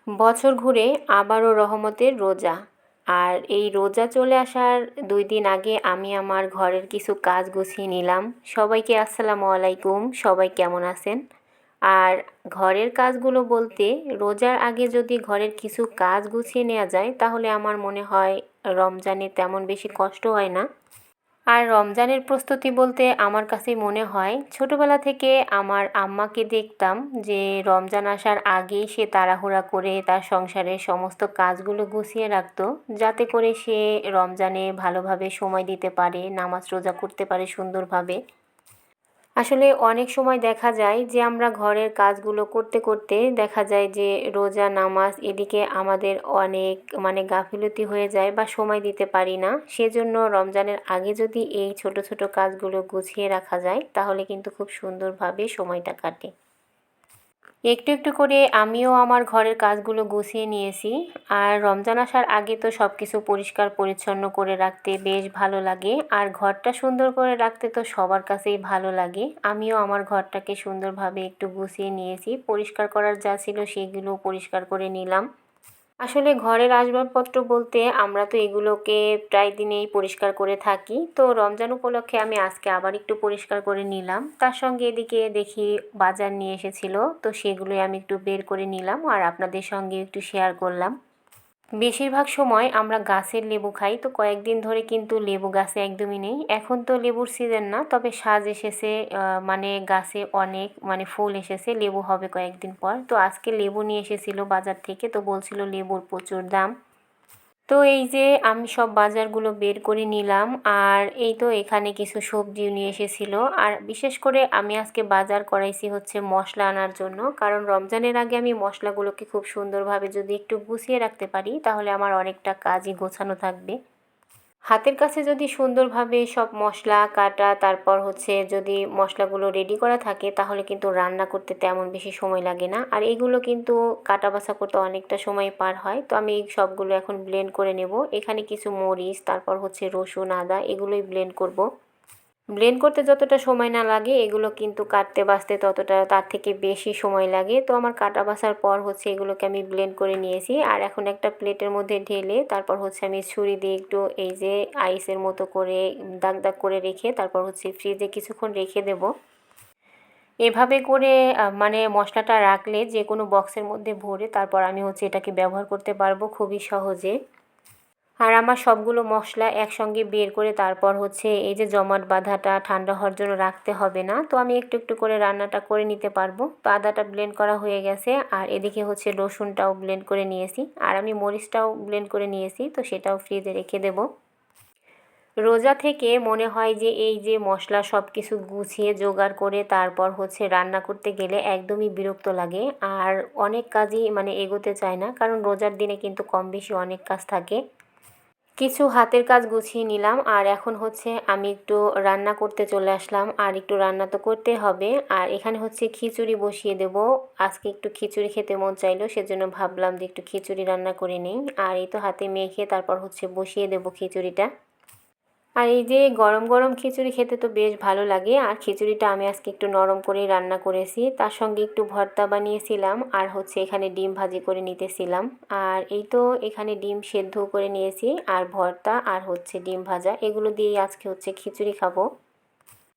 বছর ঘুরে আবারও রহমতের রোজা। আর এই রোজা চলে আসার 2 দিন আগে আমি আমার ঘরের কিছু কাজ গুছিয়ে নিলাম। সবাইকে আসসালামু আলাইকুম, সবাই কেমন আছেন? আর ঘরের কাজগুলো বলতে, রোজার আগে যদি ঘরের কিছু কাজ গুছিয়ে নেওয়া যায় তাহলে আমার মনে হয় রমজানে তেমন বেশি কষ্ট হয় না। আর রমজানের প্রস্তুতি বলতে আমার কাছে মনে হয় ছোটোবেলা থেকে আমার আম্মাকে দেখতাম যে রমজান আসার আগেই সে তাড়াহুড়া করে তার সংসারের সমস্ত কাজগুলো গুছিয়ে রাখতো, যাতে করে সে রমজানে ভালোভাবে সময় দিতে পারে, নামাজ রোজা করতে পারে সুন্দরভাবে। আসলে অনেক সময় দেখা যায় যে আমরা ঘরের কাজগুলো করতে করতে দেখা যায় যে রোজা নামাজ এদিকে আমাদের অনেক গাফিলতি হয়ে যায় বা সময় দিতে পারি না। সেজন্য রমজানের আগে যদি এই ছোট ছোট কাজগুলো গুছিয়ে রাখা যায় তাহলে কিন্তু খুব সুন্দরভাবে সময়টা কাটে। একটু একটু করে আমিও আমার ঘরের কাজগুলো গুছিয়ে নিয়েছি। আর রমজান আসার আগে তো সব কিছু পরিষ্কার পরিচ্ছন্ন করে রাখতে বেশ ভালো লাগে, আর ঘরটা সুন্দর করে রাখতে তো সবার কাছেই ভালো লাগে। আমিও আমার ঘরটাকে সুন্দরভাবে একটু গুছিয়ে নিয়েছি, পরিষ্কার করার যা ছিল সেগুলো পরিষ্কার করে নিলাম। আসলে ঘরের আসবাবপত্র বলতে আমরা তো এগুলোকে প্রায় দিনেই পরিষ্কার করে থাকি, তো রমজান উপলক্ষে আমি আজকে আবার একটু পরিষ্কার করে নিলাম। তার সঙ্গে এদিকে দেখি বাজার নিয়ে এসেছিল, তো সেগুলোই আমি একটু বের করে নিলাম আর আপনাদের সঙ্গে একটু শেয়ার করলাম। বেশিরভাগ সময় আমরা গাছের লেবু খাই, তো কয়েকদিন ধরে কিন্তু লেবু গাছে একদমই নেই। এখন তো লেবুর সিজন না, তবে সাজ এসেছে, গাছে অনেক ফুল এসেছে, লেবু হবে কয়েকদিন পর। তো আজকে লেবু নিয়ে এসেছিল বাজার থেকে, তো বলছিল লেবুর প্রচুর দাম। তো এই যে আমি সব বাজারগুলো বের করে নিলাম, আর এই তো এখানে কিছু সবজিও নিয়ে এসেছিল। আর বিশেষ করে আমি আজকে বাজার করাইছি হচ্ছে মশলা আনার জন্য, কারণ রমজানের আগে আমি মশলাগুলোকে খুব সুন্দরভাবে যদি একটু গুছিয়ে রাখতে পারি তাহলে আমার অনেকটা কাজই গোছানো থাকবে। হাতের কাছে যদি সুন্দরভাবে সব মশলা কাটা, তারপর হচ্ছে যদি মশলাগুলো রেডি করা থাকে তাহলে কিন্তু রান্না করতে তেমন বেশি সময় লাগে না। আর এগুলো কিন্তু কাটা বাছা করতে অনেকটা সময় পার হয়। তো আমি এই সবগুলো এখন ব্লেন্ড করে নেব। এখানে কিছু মরিচ, তারপর হচ্ছে রসুন, আদা, এগুলোই ব্লেন্ড করব। ব্লেন্ড করতে যতটা সময় না লাগে এগুলো কিন্তু কাটতে বাছতে ততটা তার থেকে বেশি সময় লাগে। তো আমার কাটা বাছার পর হচ্ছে এগুলোকে আমি ব্লেন্ড করে নিয়েছি, আর এখন একটা প্লেটের মধ্যে ঢেলে তারপর হচ্ছে আমি ছুরি দিয়ে একটু এই যে আইসের মতো করে দাগ দাগ করে রেখে তারপর হচ্ছে ফ্রিজে কিছুক্ষণ রেখে দেব। এভাবে করে মশলাটা রাখলে যে কোনো বক্সের মধ্যে ভরে তারপর আমি হচ্ছে এটাকে ব্যবহার করতে পারবো খুবই সহজে। আর আমার সবগুলো মশলা একসঙ্গে বের করে তারপর হচ্ছে এই যে জমাট বাঁধাটা ঠান্ডা হওয়ার জন্য রাখতে হবে না, তো আমি একটু একটু করে রান্নাটা করে নিতে পারবো। তো আদাটা ব্লেন্ড করা হয়ে গেছে, আর এদিকে হচ্ছে রসুনটাও ব্লেন্ড করে নিয়েছি, আর আমি মরিচটাও ব্লেন্ড করে নিয়েছি, তো সেটাও ফ্রিজে রেখে দেবো। রোজা থেকে মনে হয় যে এই যে মশলা সব কিছু গুছিয়ে জোগাড় করে তারপর হচ্ছে রান্না করতে গেলে একদমই বিরক্ত লাগে, আর অনেক কাজই এগোতে চায় না, কারণ রোজার দিনে কিন্তু কম বেশি অনেক কাজ থাকে। কিছু হাতের কাজ গুছিয়ে নিলাম, আর এখন হচ্ছে আমি একটু রান্না করতে চলে আসলাম। আর একটু রান্না তো করতে হবে, আর এখানে হচ্ছে খিচুড়ি বসিয়ে দেব। আজকে একটু খিচুড়ি খেতে মন চাইলো, সেজন্য ভাবলাম যে একটু খিচুড়ি রান্না করে নিই। আর এই তো হাতে মেখে তারপর হচ্ছে বসিয়ে দেব খিচুড়িটা। আর এই যে গরম গরম খিচুড়ি খেতে তো বেশ ভালো লাগে, আর খিচুড়িটা আমি আজকে একটু নরম করেই রান্না করেছি, তার সঙ্গে একটু ভর্তা বানিয়েছিলাম, আর হচ্ছে এখানে ডিম ভাজি করে নিতেছিলাম। আর এই তো এখানে ডিম সেদ্ধ করে নিয়েছি, আর ভর্তা আর হচ্ছে ডিম ভাজা, এগুলো দিয়েই আজকে হচ্ছে খিচুড়ি খাবো।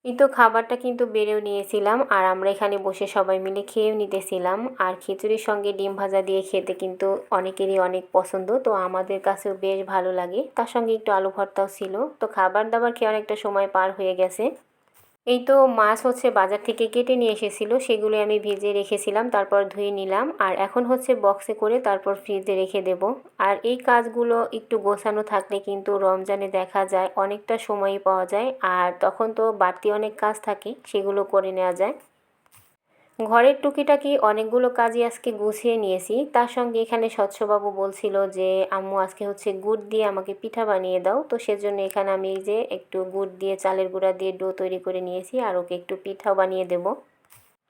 এই তো খাবারটা কিন্তু বেড়েও নিয়েছিলাম, আর আমরা এখানে বসে সবাই মিলে খেয়েও নিতেছিলাম। আর খিচুড়ির সঙ্গে ডিম ভাজা দিয়ে খেতে কিন্তু অনেকেরই অনেক পছন্দ, তো আমাদের কাছেও বেশ ভালো লাগে। তার সঙ্গে একটু আলু ভর্তাও ছিল। তো খাবার দাবার খেয়ে অনেকটা সময় পার হয়ে গেছে। এই তো মাছ হচ্ছে বাজার থেকে কেটে নিয়ে এসেছিল, সেগুলো আমি ভেজে রেখেছিলাম, তারপর ধুয়ে নিলাম, আর এখন হচ্ছে বক্সে করে তারপর ফ্রিজে রেখে দেব। আর এই কাজগুলো একটু গোছানো থাকলে কিন্তু রমজানে দেখা যায় অনেকটা সময়ই পাওয়া যায়, আর তখন তো বাড়তি অনেক কাজ থাকে, সেগুলো করে নেওয়া যায়। ঘরের টুকিটাকি অনেকগুলো কাজই আজকে গুছিয়ে নিয়েছি। তার সঙ্গে এখানে স্বচ্ছবাবু বলছিল যে আম্মু আজকে হচ্ছে গুড় দিয়ে আমাকে পিঠা বানিয়ে দাও, তো সেজন্য এখানে আমি এই যে একটু গুড় দিয়ে চালের গুঁড়া দিয়ে ডো তৈরি করে নিয়েছি, আর ওকে একটু পিঠাও বানিয়ে দেব।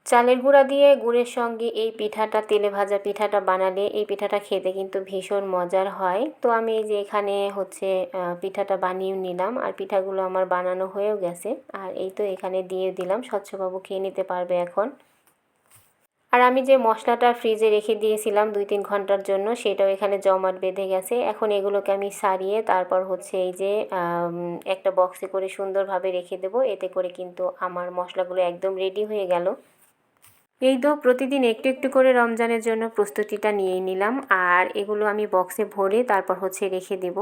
চালের গুঁড়া দিয়ে গুড়ের সঙ্গে এই পিঠাটা, তেলে ভাজা পিঠাটা বানালে এই পিঠাটা খেতে কিন্তু ভীষণ মজার হয়। তো আমি এই যে এখানে হচ্ছে পিঠাটা বানিয়ে নিলাম, আর পিঠাগুলো আমার বানানো হয়েও গেছে। আর এই তো এখানে দিয়ে দিলাম, স্বচ্ছবাবু খেয়ে নিতে পারবে এখন। আর আমি যে মশলাটা ফ্রিজে রেখে দিয়েছিলাম 2-3 ঘন্টার জন্য সেটাও এখানে জমাট বেঁধে গেছে। এখন এগুলোকে আমি সারিয়ে তারপর হচ্ছে এই যে একটা বক্সে করে সুন্দরভাবে রেখে দেবো। এতে করে কিন্তু আমার মশলাগুলো একদম রেডি হয়ে গেল। এই তো প্রতিদিন একটু একটু করে রমজানের জন্য প্রস্তুতিটা নিয়েই নিলাম, আর এগুলো আমি বক্সে ভরে তারপর হচ্ছে রেখে দেব।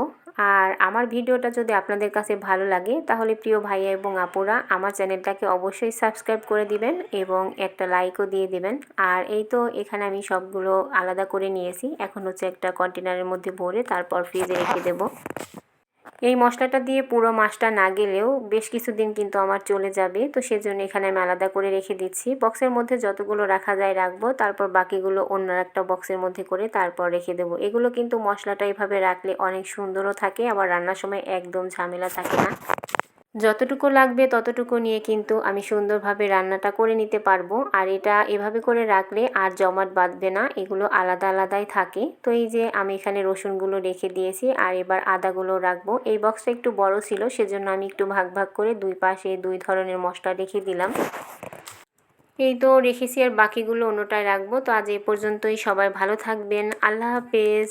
আর আমার ভিডিওটা যদি আপনাদের কাছে ভালো লাগে তাহলে প্রিয় ভাইয়া এবং আপুরা আমার চ্যানেলটাকে অবশ্যই সাবস্ক্রাইব করে দিবেন এবং একটা লাইকও দিয়ে দিবেন। আর এই তো এখানে আমি সবগুলো আলাদা করে নিয়েছি, এখন হচ্ছে একটা কন্টেনারের মধ্যে ভরে তারপর ফ্রিজে রেখে দেব। এই মশলাটা দিয়ে পুরো মাসটা না গেলেও বেশ কিছুদিন কিন্তু আমার চলে যাবে, তো সেজন্য এখানে আমি আলাদা করে রেখে দিচ্ছি। বক্সের মধ্যে যতগুলো রাখা যায় রাখবো, তারপর বাকিগুলো অন্য একটা বক্সের মধ্যে করে তারপর রেখে দেবো। এগুলো কিন্তু মশলাটা এভাবে রাখলে অনেক সুন্দরও থাকে, আবার রান্নার সময় একদম ঝামেলা থাকে না। যতটুকু লাগবে ততটুকু নিয়ে কিন্তু আমি সুন্দরভাবে রান্নাটা করে নিতে পারবো। আর এটা এভাবে করে রাখলে আর জমাট বাঁধবে না, এগুলো আলাদা আলাদাই থাকে। তো এই যে আমি এখানে রসুনগুলো রেখে দিয়েছি, আর এবার আদাগুলো রাখবো। এই বক্সটা একটু বড় ছিল, সেজন্য আমি একটু ভাগ ভাগ করে দুই পাশে দুই ধরনের মশলা রেখে দিলাম। এই তো রেখেছি, আর বাকিগুলো অন্যটায় রাখবো। তো আজ এই পর্যন্তই, সবাই ভালো থাকবেন, আল্লাহ হাফেজ।